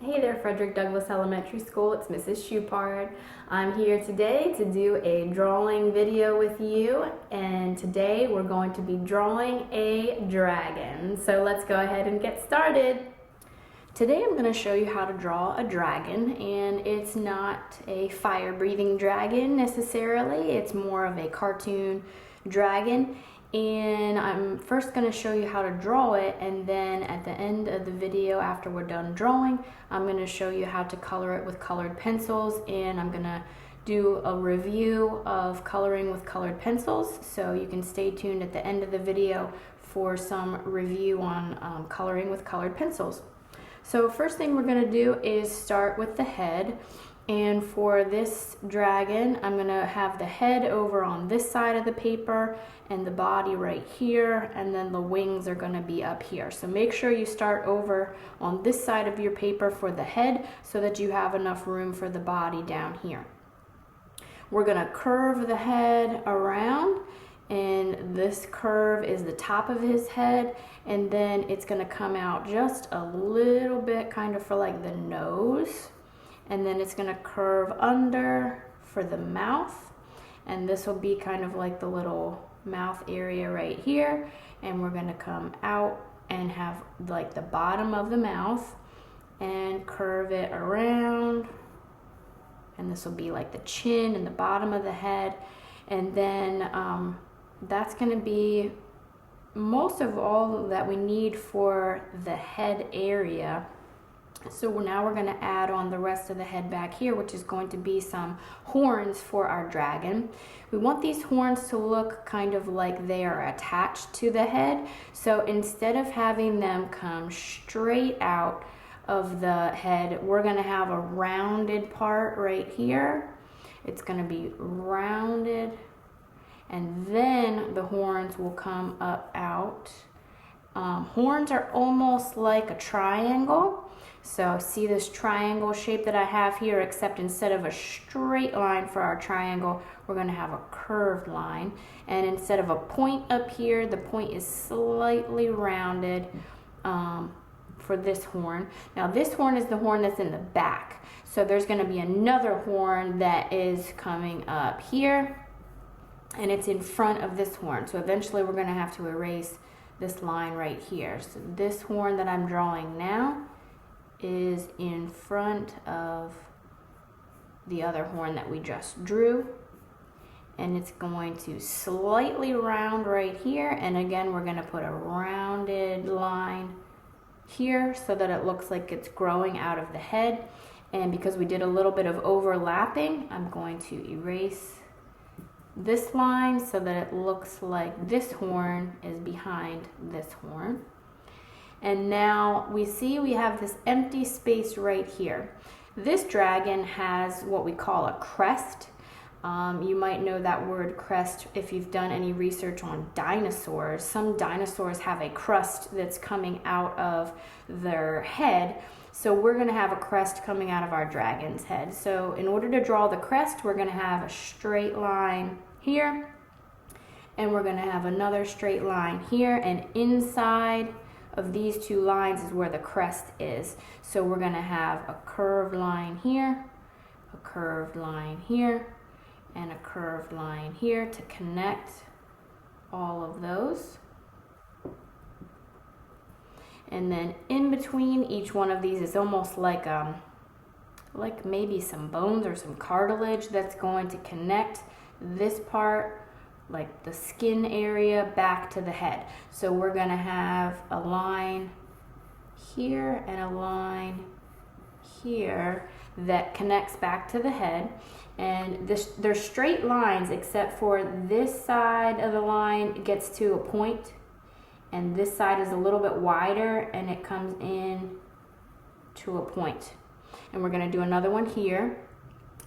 Hey there, Frederick Douglass Elementary School. It's Mrs. Shupard. I'm here today to do a drawing video with you, and today we're going to be drawing a dragon. So let's go ahead and get started. Today I'm going to show you how to draw a dragon, and it's not a fire-breathing dragon necessarily. It's more of a cartoon dragon. And I'm first going to show you how to draw it, and then at the end of the video, after we're done drawing, I'm going to show you how to color it with colored pencils, and I'm going to do a review of coloring with colored pencils, so you can stay tuned at the end of the video for some review on coloring with colored pencils. So first thing we're going to do is start with the head. And for this dragon, I'm going to have the head over on this side of the paper and the body right here, and then the wings are going to be up here. So make sure you start over on this side of your paper for the head so that you have enough room for the body down here. We're going to curve the head around, and this curve is the top of his head, and then it's going to come out just a little bit kind of for like the nose. And then it's going to curve under for the mouth, and this will be kind of like the little mouth area right here, and we're going to come out and have like the bottom of the mouth and curve it around, and this will be like the chin and the bottom of the head. And then that's going to be most of all that we need for the head area. So now we're going to add on the rest of the head back here, which is going to be some horns for our dragon. We want these horns to look kind of like they are attached to the head. So instead of having them come straight out of the head, we're going to have a rounded part right here. It's going to be rounded, and then the horns will come up out. Horns are almost like a triangle. So see this triangle shape that I have here, except instead of a straight line for our triangle, we're going to have a curved line. And instead of a point up here, the point is slightly rounded for this horn. Now this horn is the horn that's in the back. So there's going to be another horn that is coming up here, and it's in front of this horn. So eventually we're going to have to erase this line right here. So this horn that I'm drawing now is in front of the other horn that we just drew, and it's going to slightly round right here, and again we're going to put a rounded line here so that it looks like it's growing out of the head. And because we did a little bit of overlapping, I'm going to erase this line so that it looks like this horn is behind this horn. And now we see we have this empty space right here. This dragon has what we call a crest. You might know that word crest if you've done any research on dinosaurs. Some dinosaurs have a crest that's coming out of their head. So we're going to have a crest coming out of our dragon's head. So in order to draw the crest, we're going to have a straight line here, and we're going to have another straight line here, and inside of these two lines is where the crest is. So we're going to have a curved line here, a curved line here, and a curved line here to connect all of those. And then in between each one of these is almost like maybe some bones or some cartilage that's going to connect this part, like the skin area, back to the head. So we're going to have a line here and a line here that connects back to the head. And they're straight lines except for this side of the line gets to a point, and this side is a little bit wider and it comes in to a point. And we're going to do another one here.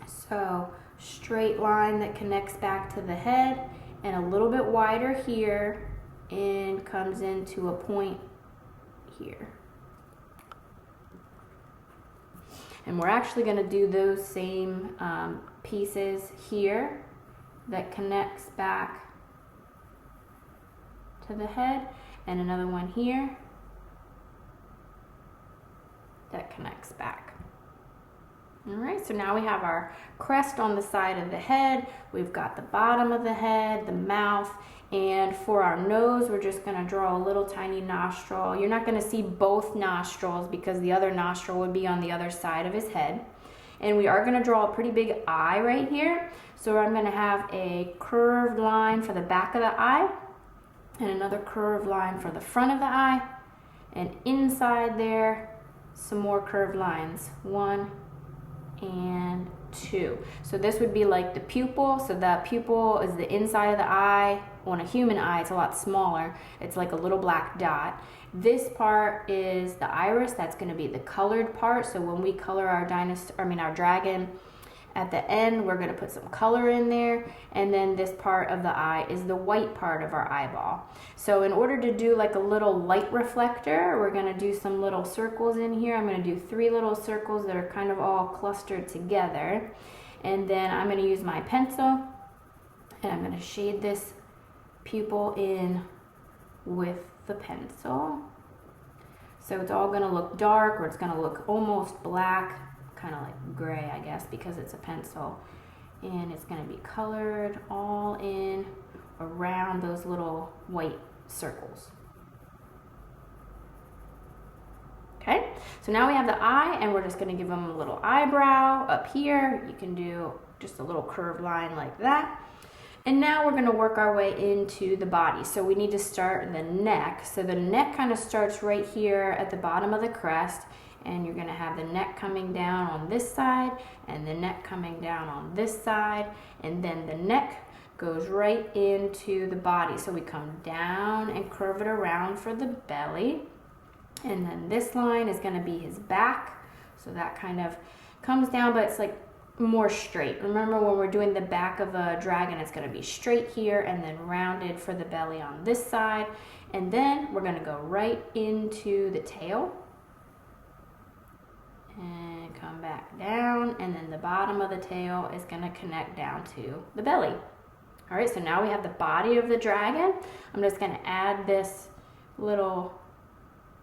So straight line that connects back to the head, and a little bit wider here and comes into a point here. And we're actually going to do those same pieces here that connects back to the head, and another one here that connects back. All right, so now we have our crest on the side of the head. We've got the bottom of the head, the mouth, and for our nose, we're just gonna draw a little tiny nostril. You're not gonna see both nostrils because the other nostril would be on the other side of his head. And we are gonna draw a pretty big eye right here. So I'm gonna have a curved line for the back of the eye and another curved line for the front of the eye. And inside there, some more curved lines. 1 and 2. So this would be like the pupil. So the pupil is the inside of the eye. On a human eye, it's a lot smaller. It's like a little black dot. This part is the iris. That's going to be the colored part. So when we color our dragon at the end, we're going to put some color in there. And then this part of the eye is the white part of our eyeball. So in order to do like a little light reflector, we're going to do some little circles in here. I'm going to do 3 little circles that are kind of all clustered together. And then I'm going to use my pencil and I'm going to shade this pupil in with the pencil. So it's all going to look dark, or it's going to look almost black, kind of like gray, I guess, because it's a pencil. And it's going to be colored all in around those little white circles. Okay, so now we have the eye, and we're just going to give them a little eyebrow up here. You can do just a little curved line like that. And now we're going to work our way into the body. So we need to start the neck. So the neck kind of starts right here at the bottom of the crest, and you're going to have the neck coming down on this side and the neck coming down on this side, and then the neck goes right into the body. So we come down and curve it around for the belly, and then this line is going to be his back. So that kind of comes down, but it's like more straight. Remember, when we're doing the back of a dragon, it's going to be straight here and then rounded for the belly on this side. And then we're going to go right into the tail and come back down, and then the bottom of the tail is going to connect down to the belly. All right, so now we have the body of the dragon. I'm just going to add this little,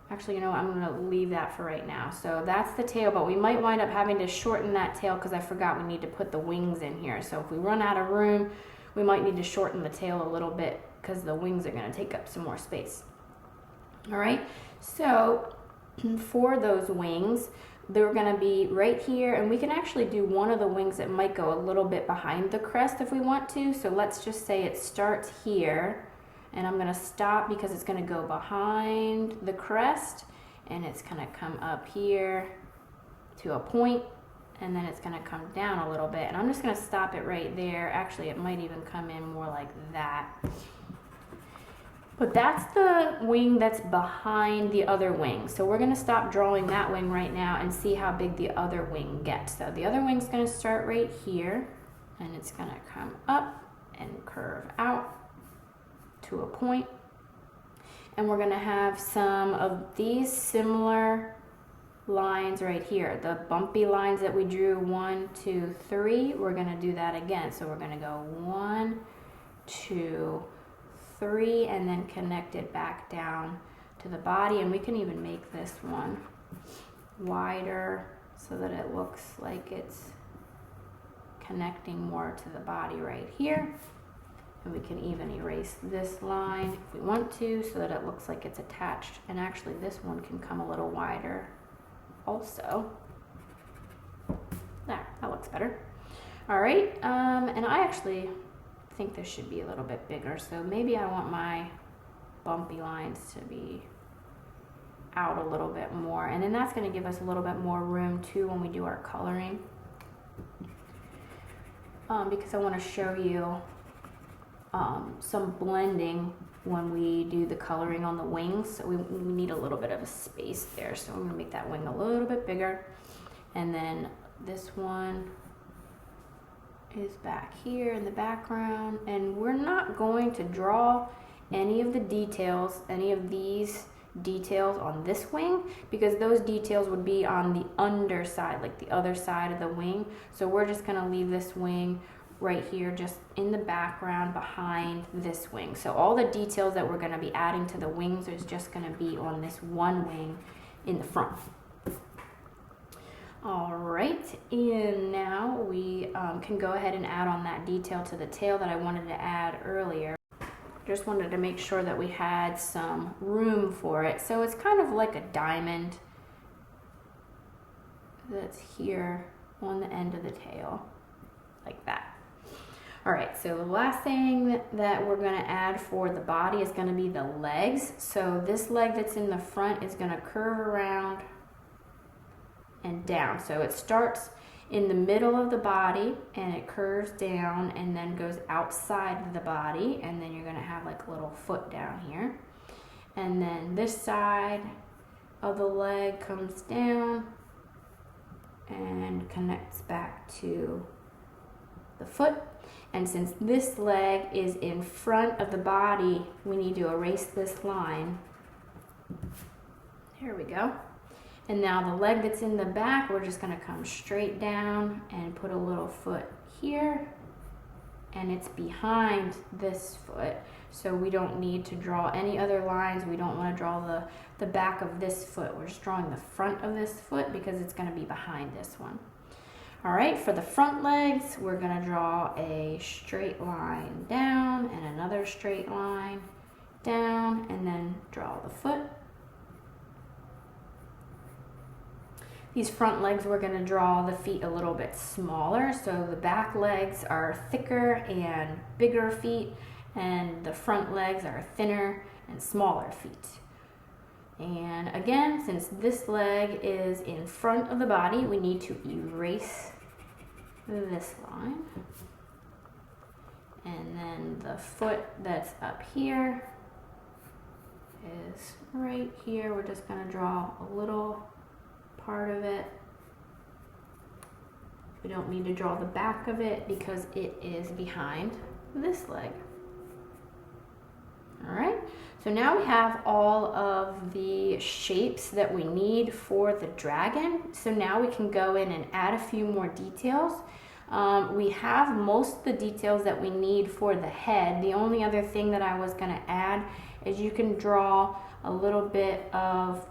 actually, you know what, I'm going to leave that for right now. So that's the tail, but we might wind up having to shorten that tail because I forgot we need to put the wings in here. So if we run out of room, we might need to shorten the tail a little bit because the wings are going to take up some more space. All right, so for those wings, they're going to be right here, and we can actually do one of the wings that might go a little bit behind the crest if we want to. So let's just say it starts here, and I'm going to stop because it's going to go behind the crest, and it's going to come up here to a point, and then it's going to come down a little bit, and I'm just going to stop it right there. Actually, it might even come in more like that. But that's the wing that's behind the other wing. So we're going to stop drawing that wing right now and see how big the other wing gets. So the other wing's going to start right here, and it's going to come up and curve out to a point. And we're going to have some of these similar lines right here. The bumpy lines that we drew, 1, 2, 3, we're going to do that again. So we're going to go 1, 2, 3, and then connect it back down to the body. And we can even make this one wider so that it looks like it's connecting more to the body right here. And we can even erase this line if we want to so that it looks like it's attached. And actually this one can come a little wider also. There, that looks better. All right, and I actually think this should be a little bit bigger, so maybe I want my bumpy lines to be out a little bit more, and then that's going to give us a little bit more room too when we do our coloring, because I want to show you some blending when we do the coloring on the wings. So we need a little bit of a space there, so I'm going to make that wing a little bit bigger, and then this one is back here in the background, and we're not going to draw any of the details, any of these details on this wing, because those details would be on the underside, like the other side of the wing. So we're just going to leave this wing right here just in the background behind this wing. So all the details that we're going to be adding to the wings is just going to be on this one wing in the front. All right, and now we can go ahead and add on that detail to the tail that I wanted to add earlier. Just wanted to make sure that we had some room for it. So it's kind of like a diamond that's here on the end of the tail, like that. All right, so the last thing that we're gonna add for the body is gonna be the legs. So this leg that's in the front is gonna curve around and down. So it starts in the middle of the body and it curves down and then goes outside the body, and then you're gonna have like a little foot down here. And then this side of the leg comes down and connects back to the foot. And since this leg is in front of the body, we need to erase this line. There we go. And now the leg that's in the back, we're just gonna come straight down and put a little foot here, and it's behind this foot. So we don't need to draw any other lines. We don't wanna draw the back of this foot. We're just drawing the front of this foot because it's gonna be behind this one. All right, for the front legs, we're gonna draw a straight line down and another straight line down, and then draw the foot. These front legs, we're gonna draw the feet a little bit smaller. So the back legs are thicker and bigger feet, and the front legs are thinner and smaller feet. And again, since this leg is in front of the body, we need to erase this line. And then the foot that's up here is right here. We're just gonna draw a little part of it. We don't need to draw the back of it because it is behind this leg. All right, so now we have all of the shapes that we need for the dragon. So now we can go in and add a few more details. We have most of the details that we need for the head. The only other thing that I was gonna add is you can draw a little bit of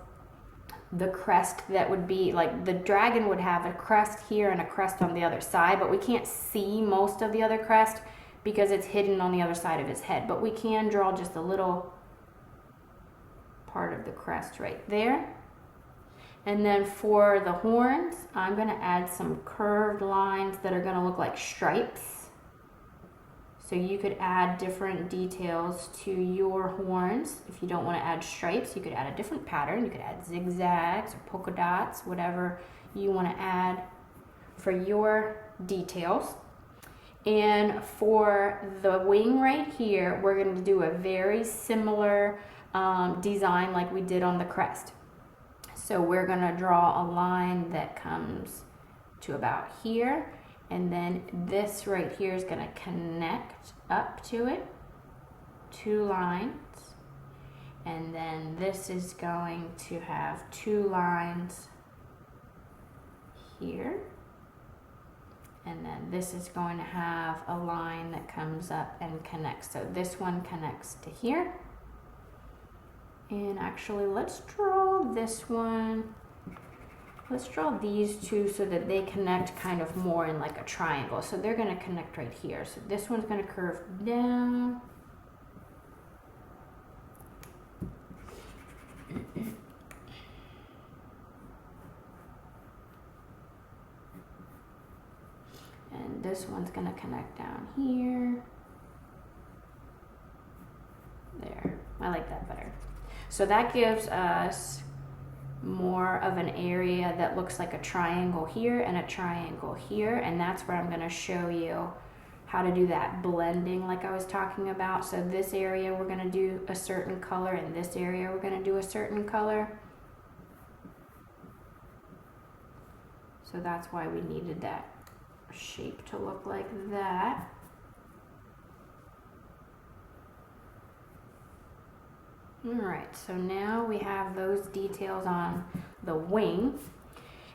the crest that would be like the dragon would have a crest here and a crest on the other side, but we can't see most of the other crest because it's hidden on the other side of his head. But we can draw just a little part of the crest right there. And then for the horns, I'm gonna add some curved lines that are gonna look like stripes. So you could add different details to your horns. If you don't want to add stripes, you could add a different pattern. You could add zigzags or polka dots, whatever you want to add for your details. And for the wing right here, we're going to do a very similar design like we did on the crest. So we're going to draw a line that comes to about here. And then this right here is going to connect up to it, 2 lines. And then this is going to have 2 lines here. And then this is going to have a line that comes up and connects. So this one connects to here. And actually, let's draw this one. Let's draw these 2 so that they connect kind of more in like a triangle. So they're going to connect right here. So this one's going to curve down. And this one's going to connect down here. There. I like that better. So that gives us more of an area that looks like a triangle here and a triangle here, and that's where I'm going to show you how to do that blending like I was talking about. So this area we're going to do a certain color, and this area we're going to do a certain color. So that's why we needed that shape to look like that. All right, so now we have those details on the wing,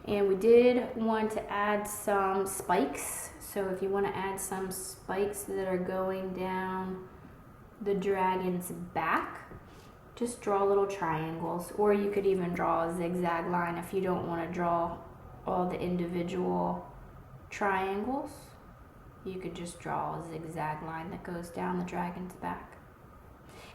and we did want to add some spikes. So if you want to add some spikes that are going down the dragon's back, just draw little triangles, or you could even draw a zigzag line if you don't want to draw all the individual triangles, you could just draw a zigzag line that goes down the dragon's back.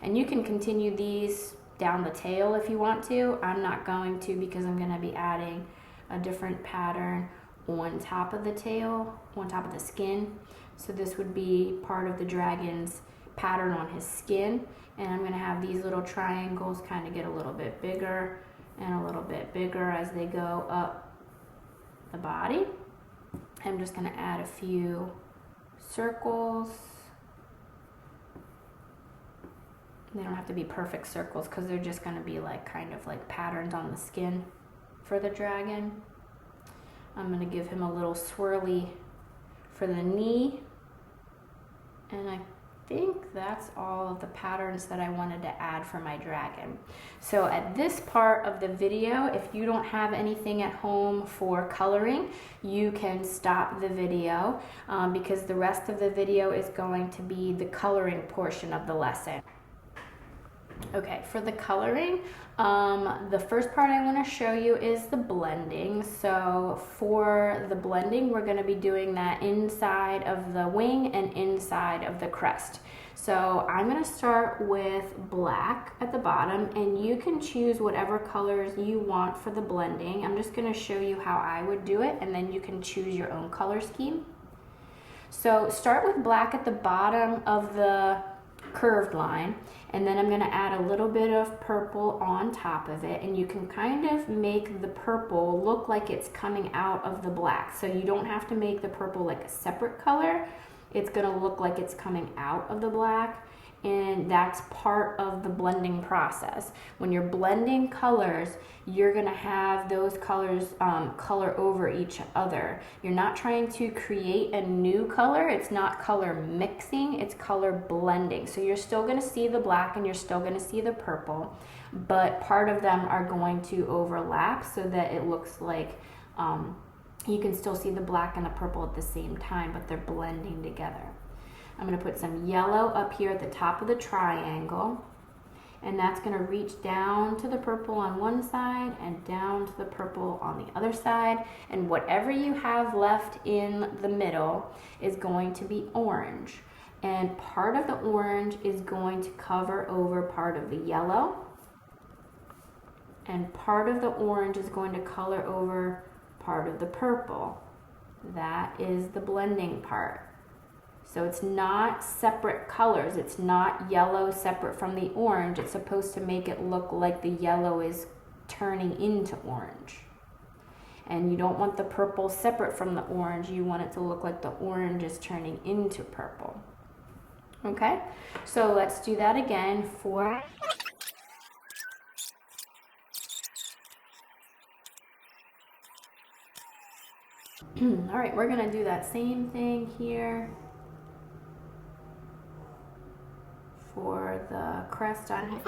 And you can continue these down the tail if you want to. I'm not going to, because I'm going to be adding a different pattern on top of the tail, on top of the skin. So this would be part of the dragon's pattern on his skin, and I'm going to have these little triangles kind of get a little bit bigger and a little bit bigger as they go up the body. I'm just going to add a few circles. They don't have to be perfect circles because they're just going to be like kind of like patterns on the skin for the dragon. I'm going to give him a little swirly for the knee, and I think that's all of the patterns that I wanted to add for my dragon. So at this part of the video, if you don't have anything at home for coloring, you can stop the video because the rest of the video is going to be the coloring portion of the lesson. Okay, for the coloring, the first part I want to show you is the blending. So for the blending, we're going to be doing that inside of the wing and inside of the crest. So I'm going to start with black at the bottom, and you can choose whatever colors you want for the blending. I'm just going to show you how I would do it, and then you can choose your own color scheme. So start with black at the bottom of the curved line, and then I'm going to add a little bit of purple on top of it, and you can kind of make the purple look like it's coming out of the black. So you don't have to make the purple like a separate color. It's going to look like it's coming out of the black, and that's part of the blending process. When you're blending colors, you're going to have those colors color over each other. You're not trying to create a new color. It's not color mixing, it's color blending. So you're still going to see the black and you're still going to see the purple, but part of them are going to overlap so that it looks like you can still see the black and the purple at the same time, but they're blending together. I'm going to put some yellow up here at the top of the triangle, and that's going to reach down to the purple on one side and down to the purple on the other side, and whatever you have left in the middle is going to be orange, and part of the orange is going to cover over part of the yellow, and part of the orange is going to color over part of the purple. That is the blending part. So it's not separate colors. It's not yellow separate from the orange. It's supposed to make it look like the yellow is turning into orange. And you don't want the purple separate from the orange. You want it to look like the orange is turning into purple. Okay, so let's do that again for... All right, we're gonna do that same thing here for the crest on his.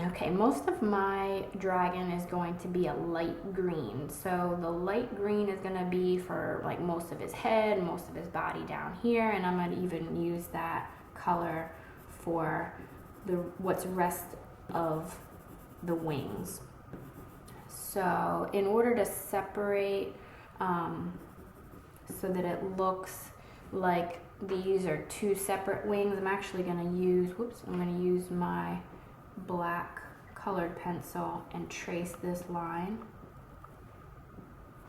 Okay, most of my dragon is going to be a light green. So the light green is going to be for like most of his head, most of his body down here, and I'm going to even use that color for what's rest of the wings. So in order to separate so that it looks like these are two separate wings, I'm actually going to use, I'm going to use my black colored pencil and trace this line.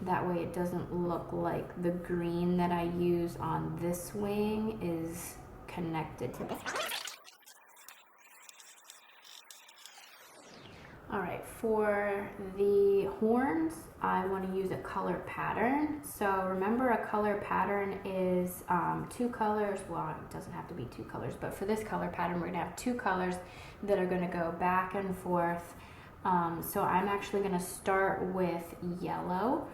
That way it doesn't look like the green that I use on this wing is connected to this. All right, for the horns, I want to use a color pattern. So remember, a color pattern is two colors. Well, it doesn't have to be two colors, but for this color pattern, we're going to have two colors that are going to go back and forth. So I'm actually going to start with yellow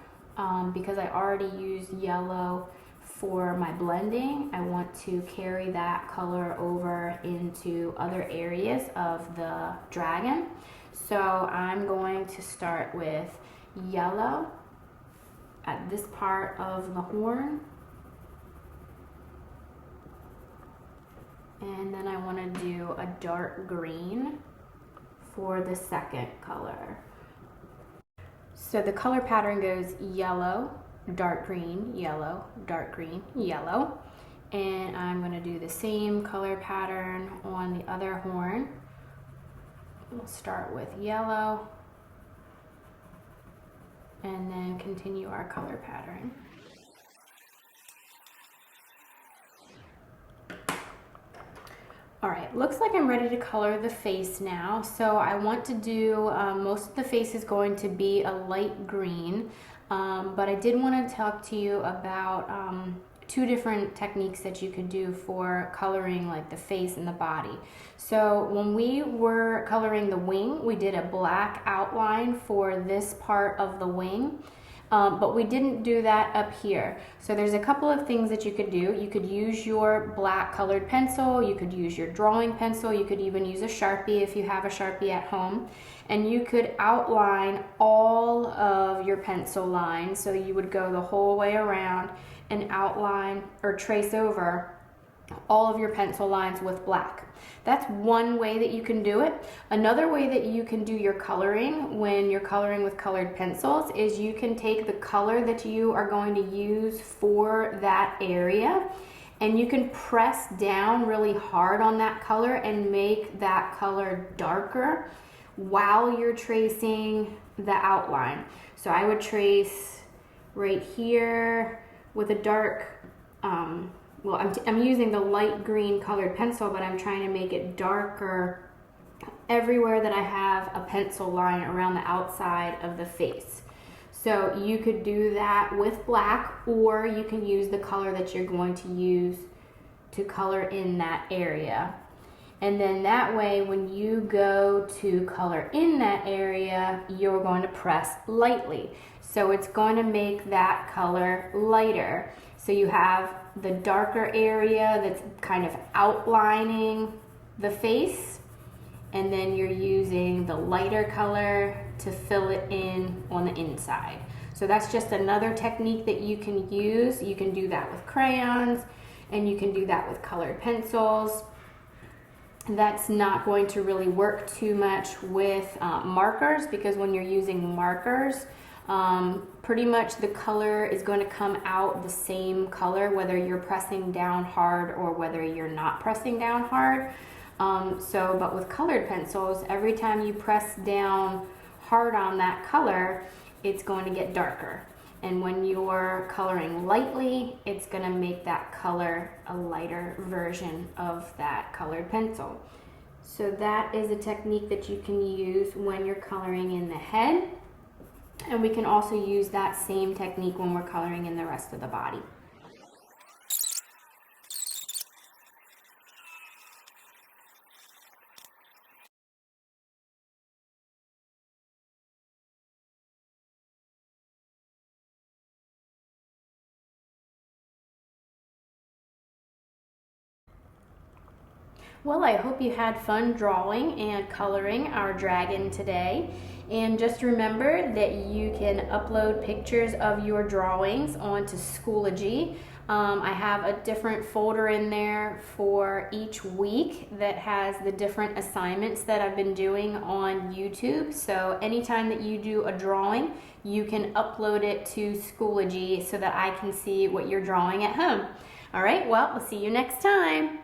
because I already used yellow for my blending. I want to carry that color over into other areas of the dragon. So I'm going to start with yellow at this part of the horn. And then I want to do a dark green for the second color. So the color pattern goes yellow, dark green, yellow, dark green, yellow. And I'm going to do the same color pattern on the other horn. We'll start with yellow and then continue our color pattern. All right, looks like I'm ready to color the face now. So I want to do, most of the face is going to be a light green, but I did want to talk to you about two different techniques that you could do for coloring like the face and the body. So when we were coloring the wing, we did a black outline for this part of the wing. But we didn't do that up here. So there's a couple of things that you could do. You could use your black colored pencil, you could use your drawing pencil, you could even use a Sharpie if you have a Sharpie at home. And you could outline all of your pencil lines. So you would go the whole way around and outline or trace over all of your pencil lines with black. That's one way that you can do it. Another way that you can do your coloring when you're coloring with colored pencils is you can take the color that you are going to use for that area and you can press down really hard on that color and make that color darker while you're tracing the outline. So I would right here with a dark, well, I'm using the light green colored pencil, but I'm trying to make it darker everywhere that I have a pencil line around the outside of the face. So you could do that with black, or you can use the color that you're going to use to color in that area. And then that way, when you go to color in that area, you're going to press lightly. So it's going to make that color lighter. So you have the darker area that's kind of outlining the face, and then you're using the lighter color to fill it in on the inside. So that's just another technique that you can use. You can do that with crayons, and you can do that with colored pencils. That's not going to really work too much with markers, because when you're using markers, pretty much the color is going to come out the same color whether you're pressing down hard or whether you're not pressing down hard. But with colored pencils, every time you press down hard on that color, it's going to get darker. And when you're coloring lightly, it's going to make that color a lighter version of that colored pencil. So that is a technique that you can use when you're coloring in the head. And we can also use that same technique when we're coloring in the rest of the body. Well, I hope you had fun drawing and coloring our dragon today. And just remember that you can upload pictures of your drawings onto Schoology. I have a different folder in there for each week that has the different assignments that I've been doing on YouTube. So anytime that you do a drawing, you can upload it to Schoology so that I can see what you're drawing at home. All right, well, we'll see you next time.